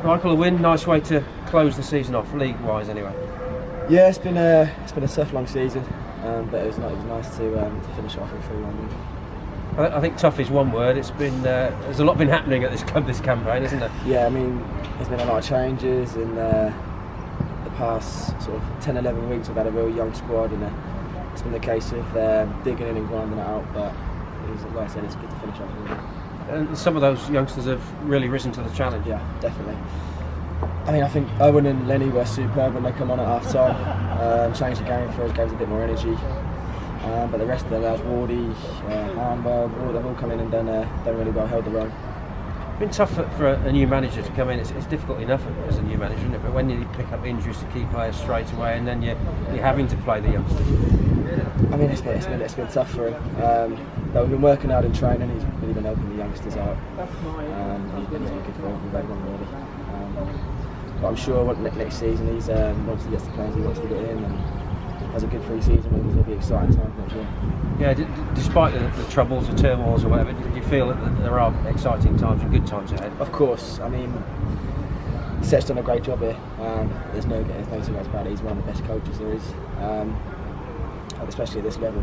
Michael, a win, nice way to close the season off, league-wise anyway. Yeah, it's been a tough, long season, but it was nice to finish off with a 3-1 win. I think tough is one word. It's been there's a lot been happening at this campaign, isn't there? Yeah, I mean, there's been a lot of changes in the past sort of 10-11 weeks. We've had a real young squad, and it's been a case of digging in and grinding it out. But it was, like I said, it's good to finish off with it. And some of those youngsters have really risen to the challenge. Yeah, definitely. I mean, I think Owen and Lenny were superb when they come on at half time. Changed the game for us, gave us a bit more energy. But the rest of the lads, Wardy, Harnwell, they've all come in and done really well, held their own. It's been tough for a new manager to come in. It's difficult enough as a new manager, isn't it? But when you pick up injuries to key players straight away, and then you're having to play the youngsters. I mean, it's been tough for him. But we've been working hard in training. He's really been helping the youngsters out. He's been good for everyone, really. But I'm sure next season once he gets the players he wants to get in and has a good pre-season, it'll be exciting time next year. Yeah, despite the troubles, the turmoils or whatever, do you feel that there are exciting times and good times ahead? Of course. I mean, Set's done a great job here. There's no two ways about it. He's one of the best coaches there is, especially at this level.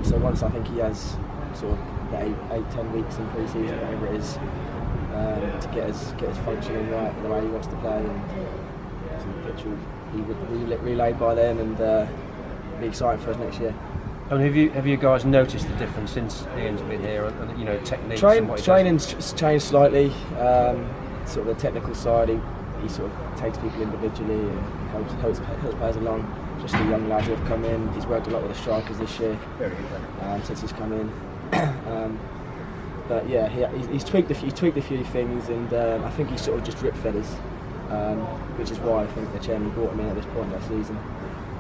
So once I think he has sort of 8-10 weeks in pre-season, whatever it is, to get his functioning right, the way he wants to play, and the pitch will be relayed by then, and be exciting for us next year. I mean, have you guys noticed the difference since Ian's been here, and techniques? Training's changed slightly. Sort of the technical side, he sort of takes people individually and helps players along. Just the young lads who have come in. He's worked a lot with the strikers this year since he's come in. But yeah, he's tweaked a few things, and I think he's sort of just drip fed us, which is why I think the chairman brought him in at this point of the season,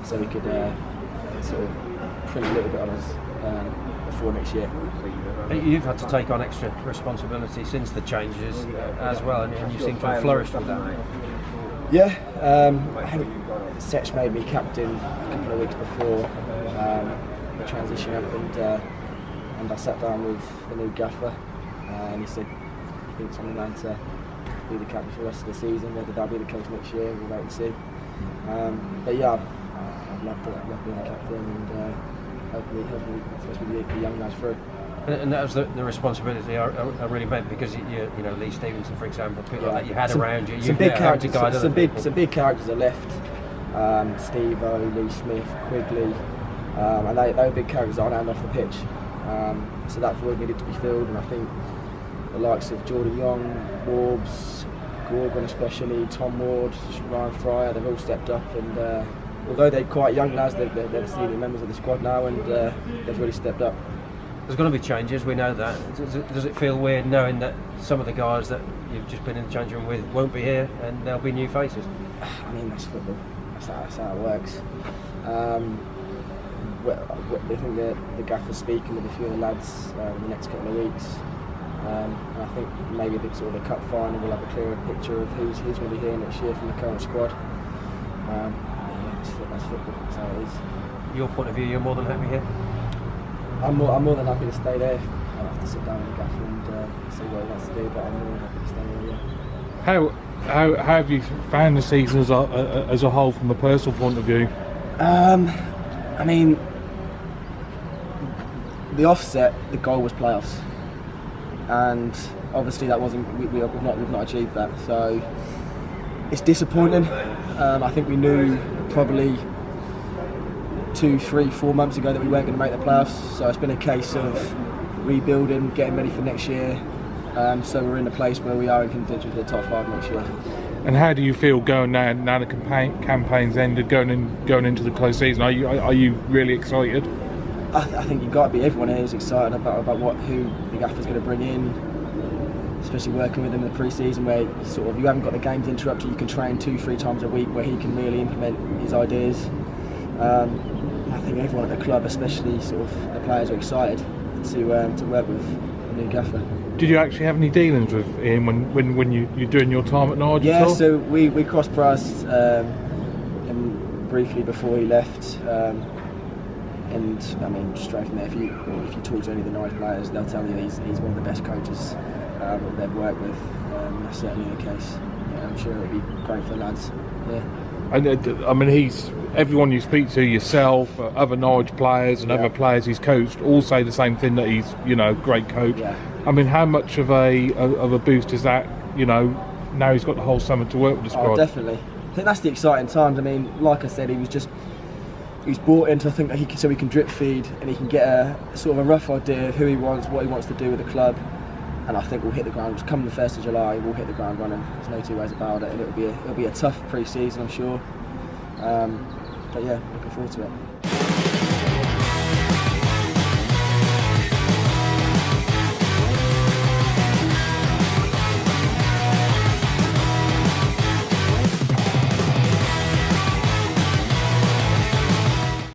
so he could sort of print a little bit on us before next year. You've had to take on extra responsibility since the changes as well, and you seem to have flourished with that. Yeah, I think Setch made me captain a couple of weeks before the transition happened, and I sat down with the new gaffer, and he said he thinks I'm the man to be the captain for the rest of the season. Whether that'll be the case next year, we'll wait and see. But yeah, I've loved it. I've loved being the captain, and hopefully especially the young lads through. And that was the responsibility I really meant, because you know Lee Stevenson, for example, people that you had around you. Some big characters. Some big characters are left. Steve O, Lee Smith, Quigley, and they were big characters on and off the pitch. So that void needed to be filled, and I think the likes of Jordan Young, Warbs, Gorgon especially, Tom Ward, Ryan Fryer, they've all stepped up, and although they're quite young lads, they're senior members of the squad now, and they've really stepped up. There's going to be changes, we know that. Does it feel weird knowing that some of the guys that you've just been in the changing room with won't be here, and there'll be new faces? I mean, that's football. That's how it works. I think the gaffer's speaking with a few of the lads in the next couple of weeks. And I think maybe the sort of the cup final will have a clearer picture of who's going to be here next year from the current squad. That's football. That's how it is. Your point of view, you're more than happy here? I'm more than happy to stay there. I'll have to sit down with the gaffer and see what he wants to do, but I'm more than happy to stay there. Yeah. How have you found the season as a whole from a personal point of view? I mean, the offset, the goal was playoffs, and obviously that wasn't. We've not achieved that, so it's disappointing. I think we knew probably 2, 3, 4 months ago that we weren't going to make the playoffs, so it's been a case of rebuilding, getting ready for next year. So we're in a place where we are in contention for the top 5 next year. And how do you feel going now the campaign's ended, going into the close season? Are you really excited? I think you've got to be. Everyone here is excited about who the gaffer's going to bring in, especially working with him in the pre-season, where you haven't got the games interrupted. You can train 2-3 times a week, where he can really implement his ideas. I think everyone at the club, especially the players, are excited to work with the new gaffer. Did you actually have any dealings with him when you're doing your time at Norwich? Yeah, so we crossed paths briefly before he left, and I mean straight from there, if you talk to any of the Norwich players, they'll tell you he's one of the best coaches that they've worked with. That's certainly the case. I'm sure it'll be great for the lads. Yeah. And I mean, everyone you speak to, yourself, other Norwich players and other players he's coached, all say the same thing, that he's, you know, great coach. Yeah. I mean, how much of a boost is that? You know, now he's got the whole summer to work with the squad. Oh, definitely. I think that's the exciting times. I mean, like I said, he's brought in to think that so he can drip feed and he can get a sort of a rough idea of who he wants, what he wants to do with the club. And I think we'll hit the ground. Come the 1st of July, we'll hit the ground running. There's no two ways about it. And it'll be a tough pre-season, I'm sure. But yeah, looking forward to it.